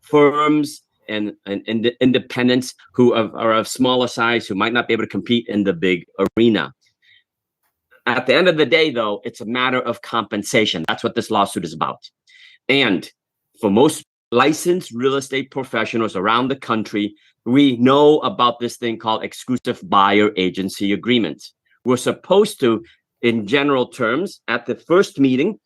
firms and independents who are of smaller size, who might not be able to compete in the big arena. At the end of the day, though, it's a matter of compensation. That's what this lawsuit is about. And for most licensed real estate professionals around the country, we know about this thing called exclusive buyer agency agreements. We're supposed to, in general terms, at the first meeting,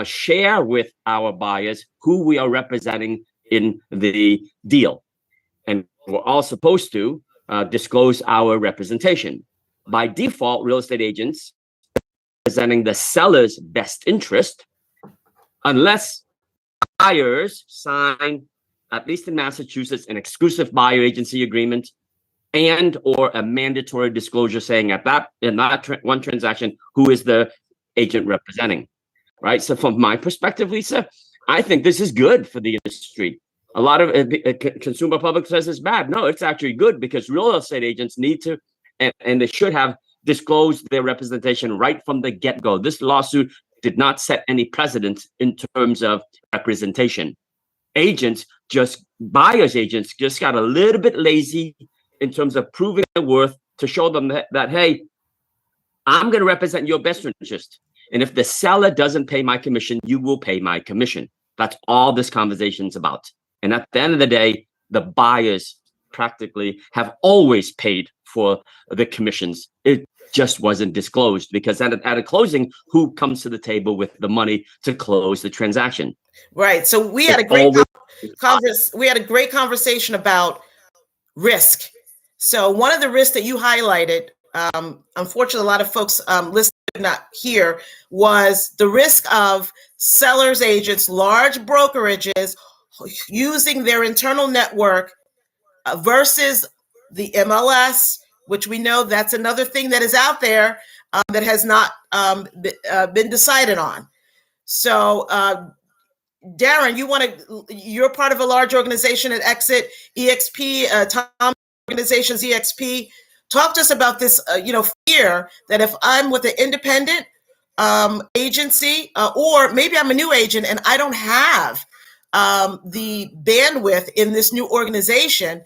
share with our buyers who we are representing in the deal. And we're all supposed to disclose our representation. By default, real estate agents representing the seller's best interest, unless buyers sign, at least in Massachusetts, an exclusive buyer agency agreement and or a mandatory disclosure saying in that one transaction, who is the agent representing, right? So from my perspective, Lisa, I think this is good for the industry. A lot of consumer public says it's bad. No, it's actually good, because real estate agents need to, and they should have disclosed their representation right from the get-go. This lawsuit did not set any precedents in terms of representation. Buyers agents just got a little bit lazy in terms of proving their worth to show them that, hey, I'm going to represent your best interest. And if the seller doesn't pay my commission, you will pay my commission. That's all this conversation's about. And at the end of the day, the buyers practically have always paid for the commissions. It just wasn't disclosed, because at a closing, who comes to the table with the money to close the transaction? Right. So we had a great conversation about risk. So one of the risks that you highlighted, unfortunately, a lot of folks listening not here, was the risk of sellers agents, large brokerages using their internal network versus the MLS, which we know that's another thing that is out there that has not been decided on. So, Darren, you're part of a large organization at Exit EXP, Tom organizations EXP. Talk to us about this, fear that if I'm with an independent agency, or maybe I'm a new agent and I don't have the bandwidth in this new organization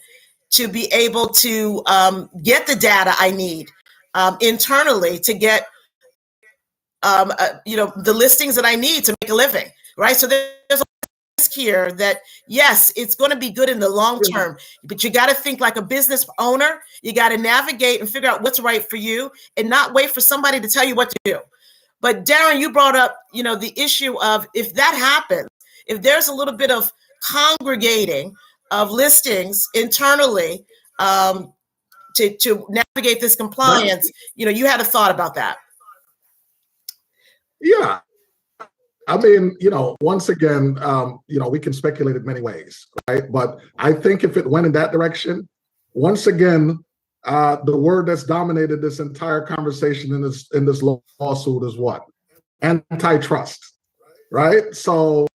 to be able to get the data I need internally to get, the listings that I need to make a living, right? So there's a risk here that, yes, it's going to be good in the long term, but you got to think like a business owner. You got to navigate and figure out what's right for you and not wait for somebody to tell you what to do. But Darren, you brought up, the issue of, if that happens, if there's a little bit of congregating of listings internally to navigate this compliance, you had a thought about that. Yeah. I mean, once again, we can speculate in many ways, right? But I think if it went in that direction, once again, the word that's dominated this entire conversation in this lawsuit is what? Antitrust, right? So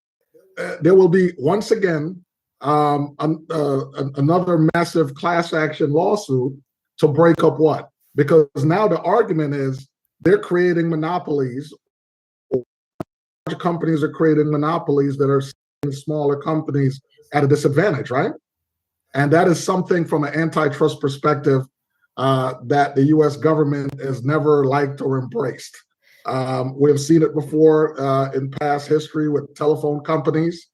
there will be, once again, another massive class action lawsuit to break up what? Because now the argument is they're creating monopolies. Large companies are creating monopolies that are smaller companies at a disadvantage, right? And that is something from an antitrust perspective that the U.S. government has never liked or embraced. We've seen it before in past history with telephone companies,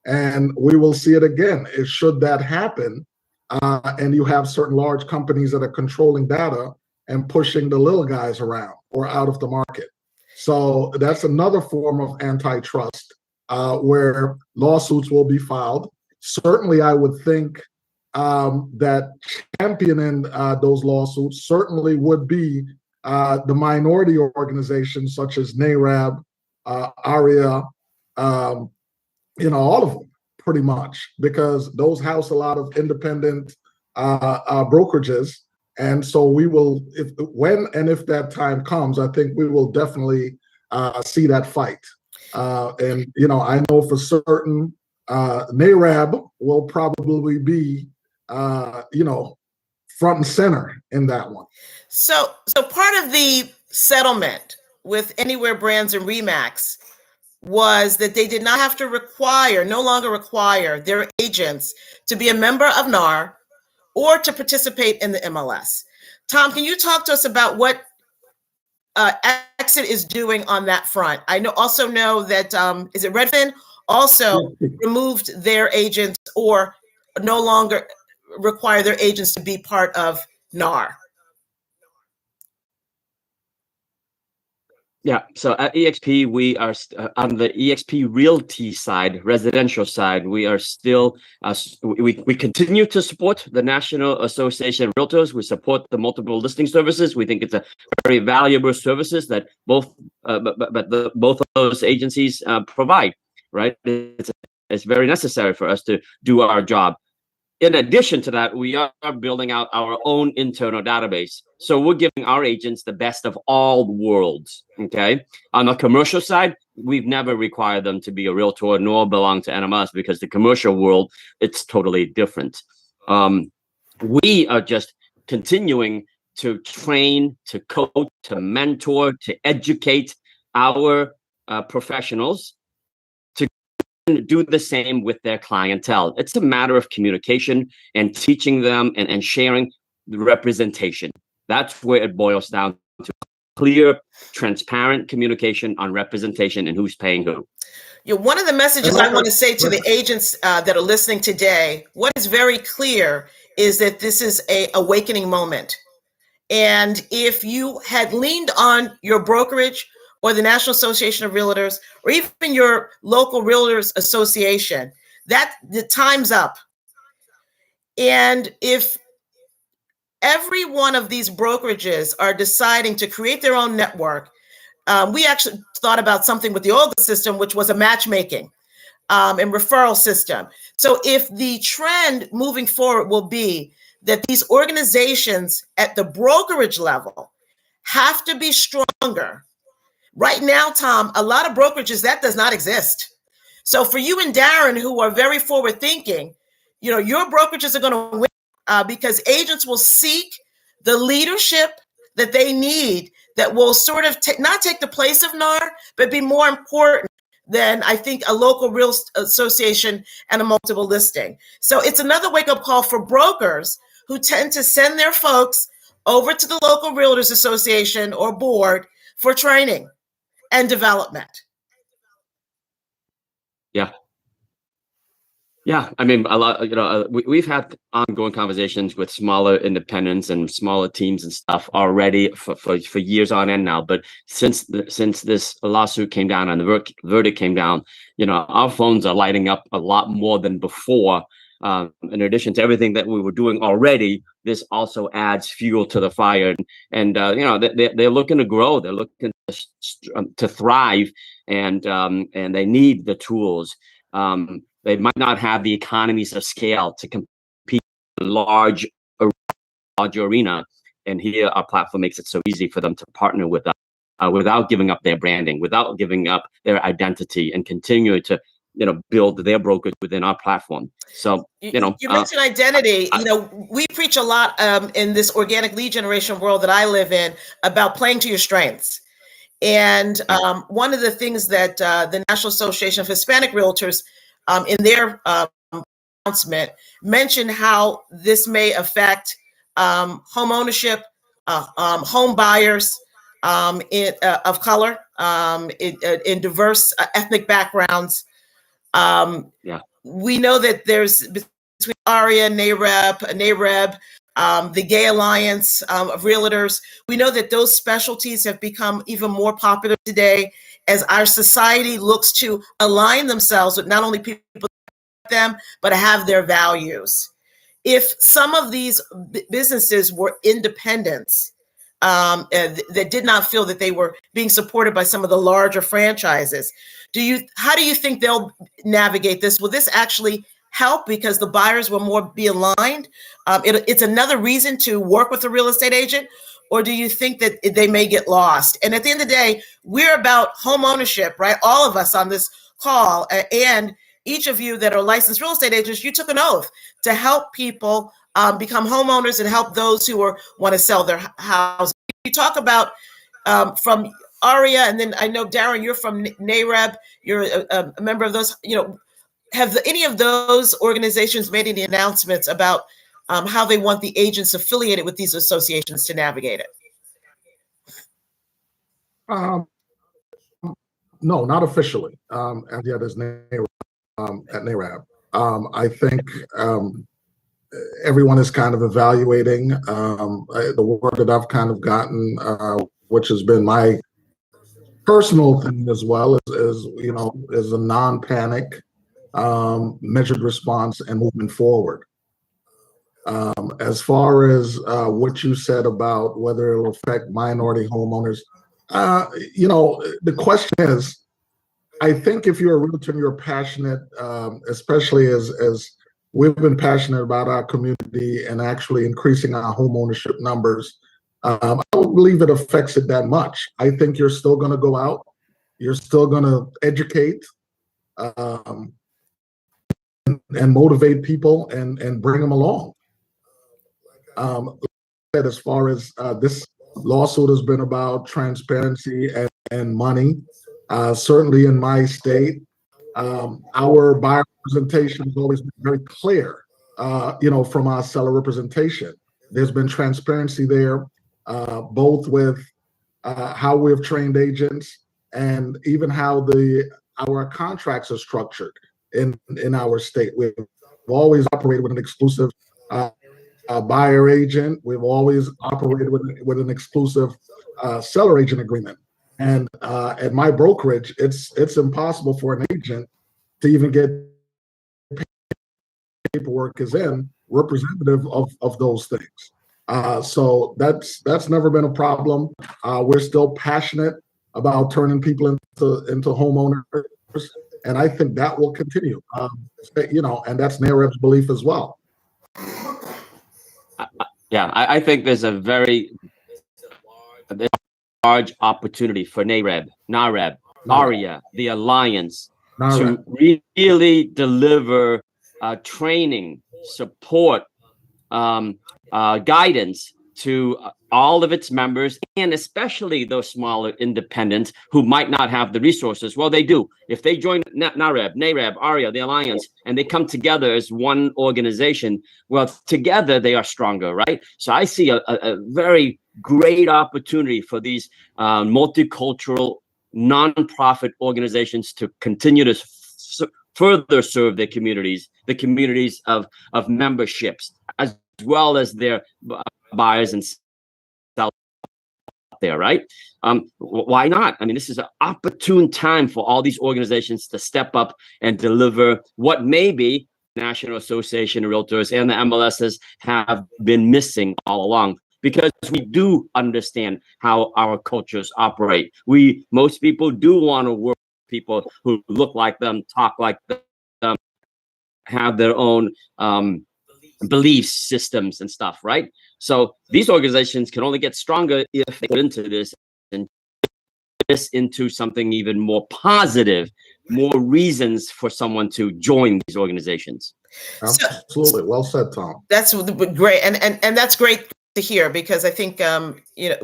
and we will see it again. Should that happen, and you have certain large companies that are controlling data and pushing the little guys around or out of the market. So that's another form of antitrust where lawsuits will be filed. Certainly, I would think that championing those lawsuits certainly would be the minority organizations such as NARAB, ARIA, all of them pretty much, because those house a lot of independent brokerages. And so we will, if that time comes, I think we will definitely see that fight. And, I know for certain NARAB will probably be, front and center in that one. So part of the settlement with Anywhere Brands and RE/MAX was that they did not have to no longer require their agents to be a member of NAR or to participate in the MLS. Tom, can you talk to us about what Exit is doing on that front? I also know that, is it Redfin also removed their agents or no longer require their agents to be part of NAR? Yeah, so at EXP, we are on the EXP Realty side, residential side. We are still we continue to support the National Association of Realtors. We support the multiple listing services. We think it's a very valuable services that both both of those agencies provide. Right, it's very necessary for us to do our job. In addition to that, we are building out our own internal database. So we're giving our agents the best of all worlds, okay? On the commercial side, we've never required them to be a realtor nor belong to NMS because the commercial world, it's totally different. We are just continuing to train, to coach, to mentor, to educate our professionals do the same with their clientele. It's a matter of communication and teaching them and sharing the representation. That's where it boils down to clear, transparent communication on representation and who's paying who. One of the messages I want to say to the agents that are listening today, what is very clear is that this is an awakening moment. And if you had leaned on your brokerage or the National Association of Realtors, or even your local Realtors Association, that the time's up. And if every one of these brokerages are deciding to create their own network, we actually thought about something with the old system, which was a matchmaking and referral system. So if the trend moving forward will be that these organizations at the brokerage level have to be stronger. Right now, Tom, a lot of brokerages, that does not exist. So for you and Darren, who are very forward thinking, your brokerages are going to win because agents will seek the leadership that they need that will sort of not take the place of NAR, but be more important than I think a local real association and a multiple listing. So it's another wake-up call for brokers who tend to send their folks over to the local Realtors Association or board for training and development. Yeah. I mean, a lot, we've had ongoing conversations with smaller independents and smaller teams and stuff already for years on end now. But since this lawsuit came down and the verdict came down, our phones are lighting up a lot more than before. In addition to everything that we were doing already, this also adds fuel to the fire. And they're looking to grow. They're looking to thrive, and they need the tools. They might not have the economies of scale to compete in large arena. And here our platform makes it so easy for them to partner with us without giving up their branding, without giving up their identity, and continue to build their brokers within our platform. So, you mentioned identity. We preach a lot in this organic lead generation world that I live in about playing to your strengths. And one of the things that the National Association of Hispanic Realtors in their announcement mentioned how this may affect home ownership, home buyers of color, in diverse ethnic backgrounds. We know that there's between ARIA, NAREB, the Gay Alliance of Realtors. We know that those specialties have become even more popular today as our society looks to align themselves with not only people like them, but have their values. If some of these businesses were independents that did not feel that they were being supported by some of the larger franchises, how do you think they'll navigate this? Will this actually help because the buyers will be aligned? It's another reason to work with a real estate agent, or do you think that they may get lost? And at the end of the day, we're about home ownership, right? All of us on this call, and each of you that are licensed real estate agents, you took an oath to help people become homeowners and help those who want to sell their house. You talk about from Aria, and then I know, Darren, you're from NAREB. You're a member of those. Have any of those organizations made any announcements about how they want the agents affiliated with these associations to navigate it? No, not officially. And yet, as NAREB, at NAREB, I think everyone is kind of evaluating. The word that I've kind of gotten, which has been my personal thing as well, is a non-panic, measured response and moving forward. As far as what you said about whether it'll affect minority homeowners, the question is, I think if you're a realtor and you're passionate, especially as we've been passionate about our community and actually increasing our home ownership numbers, I don't believe it affects it that much. I think you're still going to go out, you're still going to educate and motivate people and bring them along. As far as this lawsuit has been about transparency and money, certainly in my state, our buyer representation has always been very clear, from our seller representation. There's been transparency there, both with how we've trained agents and even how our contracts are structured in our state. We've always operated with an exclusive buyer agent. We've always operated with an exclusive seller agent agreement. And at my brokerage, it's impossible for an agent to even get paperwork is in representative of those things. So that's never been a problem. We're still passionate about turning people into homeowners, and I think that will continue. And that's NAREB's belief as well. Yeah, I think there's a very large opportunity for NAREB, ARIA, the Alliance, to really deliver training, support, guidance to all of its members, and especially those smaller independents who might not have the resources. Well, they do. If they join NAREB, ARIA, the Alliance, and they come together as one organization, well, together they are stronger, right? So I see a very great opportunity for these multicultural nonprofit organizations to continue to further serve their communities, the communities of memberships, as well as their buyers and sellers there, right? Why not? I mean, this is an opportune time for all these organizations to step up and deliver what maybe National Association of Realtors and the MLSs have been missing all along, because we do understand how our cultures operate. Most people do want to work with people who look like them, talk like them, have their own belief systems and stuff, right? So these organizations can only get stronger if they put into this and this into something even more positive, more reasons for someone to join these organizations. Absolutely. Well said, Tom. That's great. And that's great to hear, because I think,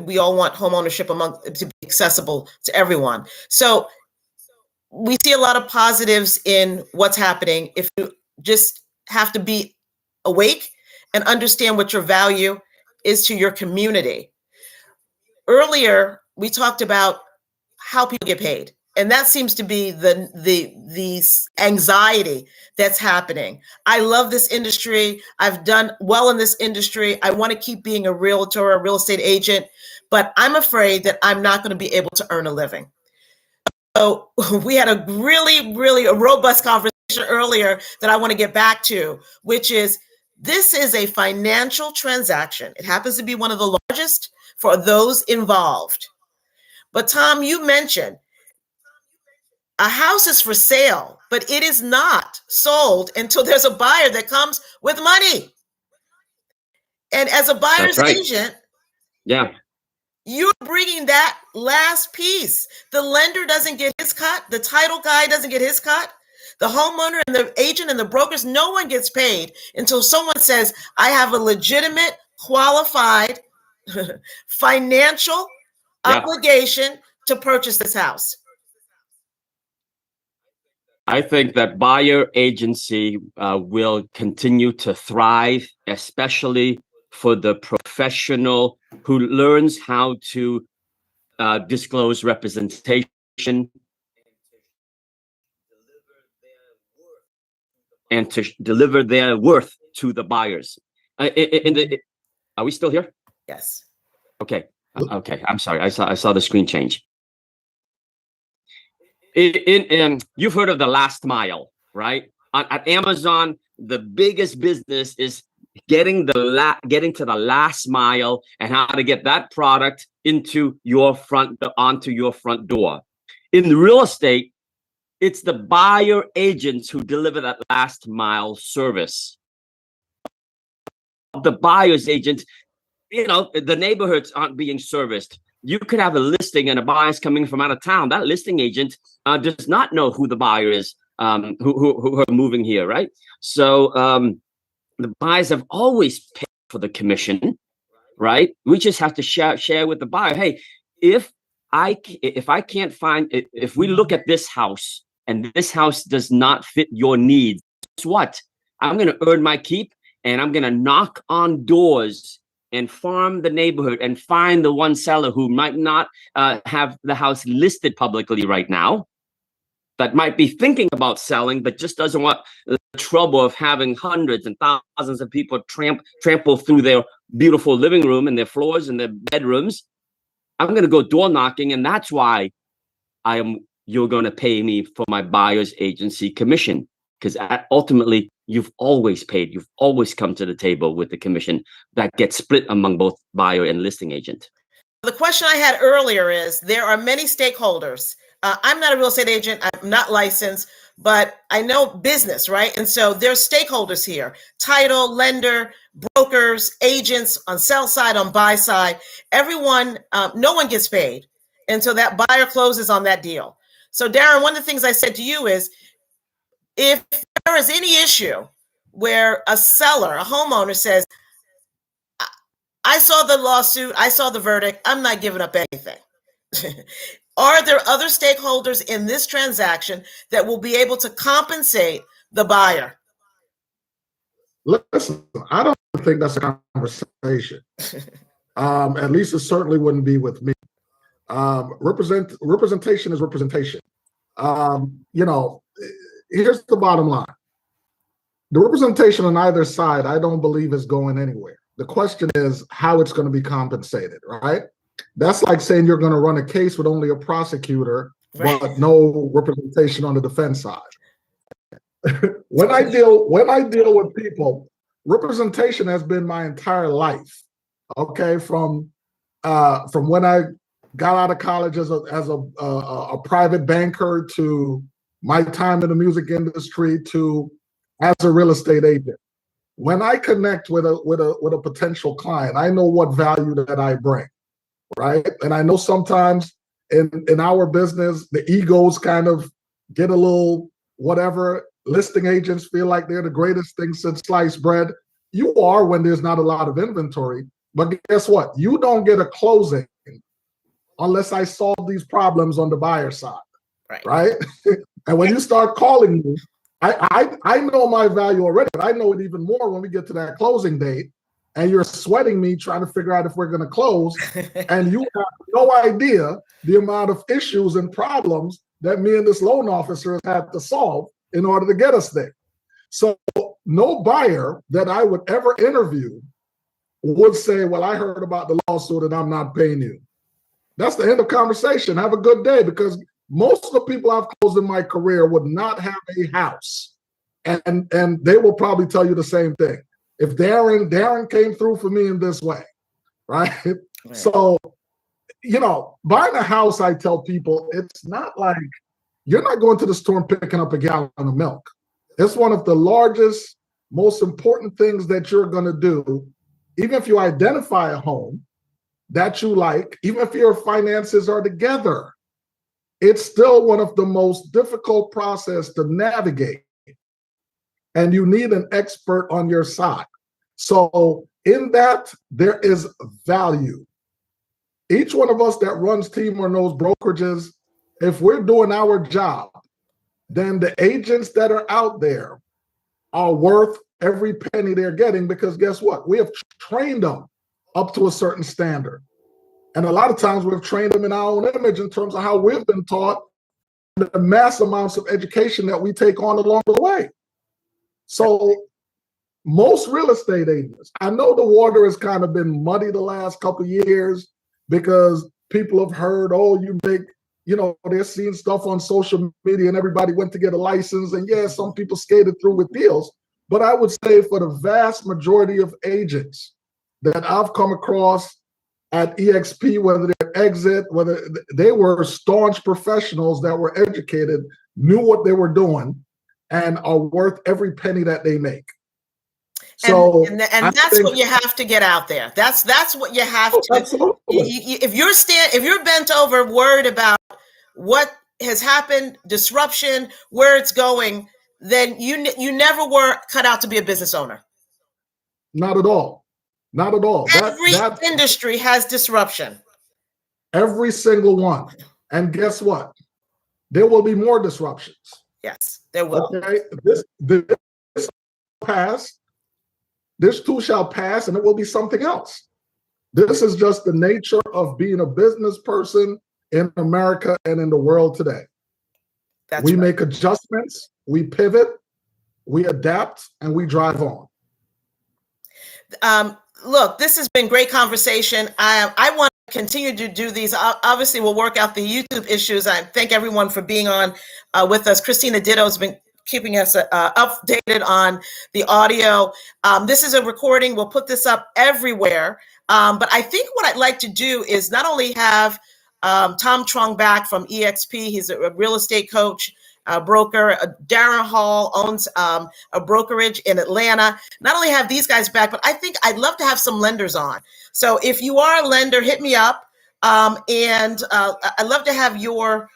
we all want home ownership to be accessible to everyone. So we see a lot of positives in what's happening if you just have to be awake and understand what your value is to your community. Earlier, we talked about how people get paid, and that seems to be the anxiety that's happening. I love this industry. I've done well in this industry. I want to keep being a realtor, a real estate agent, but I'm afraid that I'm not going to be able to earn a living. So we had a really, really robust conversation earlier that I want to get back to, which is, this is a financial transaction. It happens to be one of the largest for those involved. But Tom, you mentioned a house is for sale, but it is not sold until there's a buyer that comes with money. And as a buyer's agent, you're bringing that last piece. The lender doesn't get his cut. The title guy doesn't get his cut. The homeowner and the agent and the brokers, no one gets paid until someone says, I have a legitimate, qualified financial obligation to purchase this house? I think that buyer agency will continue to thrive, especially for the professional who learns how to disclose representation and to deliver their worth to the buyers. Are we still here? Yes. Okay. Okay. I'm sorry. I saw the screen change. You've heard of the last mile, right? At Amazon, the biggest business is getting to the last mile and how to get that product onto your front door. In real estate, it's the buyer agents who deliver that last mile service. The buyer's agent, the neighborhoods aren't being serviced. You could have a listing and a buyer's coming from out of town. That listing agent does not know who the buyer is, who are moving here, right? So the buyers have always paid for the commission, right? We just have to share with the buyer. Hey, if we look at this house and this house does not fit your needs, guess what? I'm going to earn my keep and I'm going to knock on doors and farm the neighborhood and find the one seller who might not have the house listed publicly right now, that might be thinking about selling, but just doesn't want the trouble of having hundreds and thousands of people trample through their beautiful living room and their floors and their bedrooms. I'm going to go door knocking, and that's why you're going to pay me for my buyer's agency commission, because ultimately you've always come to the table with the commission that gets split among both buyer and listing agent. The question I had earlier is, there are many stakeholders. I'm not a real estate agent. I'm not licensed, but I know business, right? And so there's stakeholders here: title, lender, brokers, agents on sell side, on buy side. Everyone, no one gets paid until that buyer closes on that deal. So Darren, one of the things I said to you is, if there is any issue where a seller, a homeowner says, I saw the lawsuit, I saw the verdict, I'm not giving up anything. Are there other stakeholders in this transaction that will be able to compensate the buyer? Listen, I don't think that's a conversation. At least it certainly wouldn't be with me. Representation is representation. Here's the bottom line. The representation on either side, I don't believe, is going anywhere. The question is how it's going to be compensated, right? That's like saying you're going to run a case with only a prosecutor, right, but no representation on the defense side. When I deal with people, representation has been my entire life. Okay, from when I got out of college as a private banker, to my time in the music industry, to as a real estate agent. When I connect with a potential client, I know what value that I bring, right? And I know sometimes in our business, the egos kind of get a little whatever. Listing agents feel like they're the greatest thing since sliced bread. You are when there's not a lot of inventory, but guess what? You don't get a closing unless I solve these problems on the buyer side, right? And when you start calling me, I know my value already, but I know it even more when we get to that closing date and you're sweating me trying to figure out if we're going to close, and you have no idea the amount of issues and problems that me and this loan officer has had to solve in order to get us there. So no buyer that I would ever interview would say, well, I heard about the lawsuit and I'm not paying you. That's the end of conversation. Have a good day, because most of the people I've closed in my career would not have a house. And they will probably tell you the same thing. If Darren came through for me in this way, right? So, buying a house, I tell people, it's not like you're not going to the store and picking up a gallon of milk. It's one of the largest, most important things that you're going to do. Even if you identify a home that you like, even if your finances are together, it's still one of the most difficult process to navigate. And you need an expert on your side. So in that, there is value. each one of us that runs team or knows brokerages, if we're doing our job, then the agents that are out there are worth every penny they're getting, because guess what? We have trained them up to a certain standard. And a lot of times we've trained them in our own image in terms of how we've been taught, the mass amounts of education that we take on along the way. So most real estate agents, I know the water has kind of been muddy the last couple of years because people have heard, oh, you make, they're seeing stuff on social media and everybody went to get a license. And yeah, some people skated through with deals. But I would say for the vast majority of agents that I've come across at EXP, whether they're Exit, whether they were staunch professionals that were educated, knew what they were doing, and are worth every penny that they make. So, and that's what you have to get out there. That's what you have to. Absolutely. If you're bent over, worried about what has happened, disruption, where it's going, then you never were cut out to be a business owner. Not at all. Not at all. Every industry has disruption. Every single one. And guess what? There will be more disruptions. Yes, there will. Okay, this pass. This too shall pass, and it will be something else. This is just the nature of being a business person in America and in the world today. We make adjustments, we pivot, we adapt, and we drive on. Look, this has been great conversation. I want to continue to do these. Obviously, we'll work out the YouTube issues. I thank everyone for being on with us. Christina Ditto has been keeping us updated on the audio. This is a recording. We'll put this up everywhere. But I think what I'd like to do is not only have Tom Trong back from EXP. He's a real estate coach, broker. Darren Hall owns a brokerage in Atlanta. Not only have these guys back, but I think I'd love to have some lenders on. So if you are a lender, hit me up. And I'd love to have your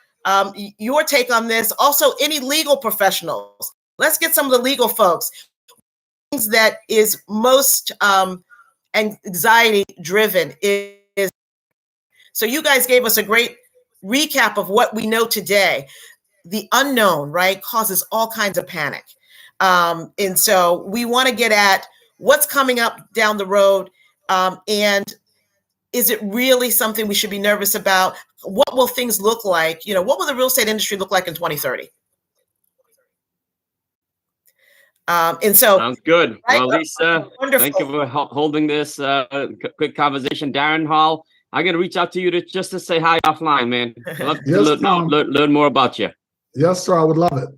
take on this. Also, any legal professionals. Let's get some of the legal folks. Things that is most anxiety driven is. So you guys gave us a great recap of what we know today. The unknown, right, causes all kinds of panic. And so we want to get at what's coming up down the road. And is it really something we should be nervous about? What will things look like? What will the real estate industry look like in 2030? And so sounds good. Right? Well, Lisa, thank you for holding this quick conversation. Darren Hall, I'm gonna reach out to you just to say hi offline, man. I'd love to learn more about you. Yes, sir. I would love it.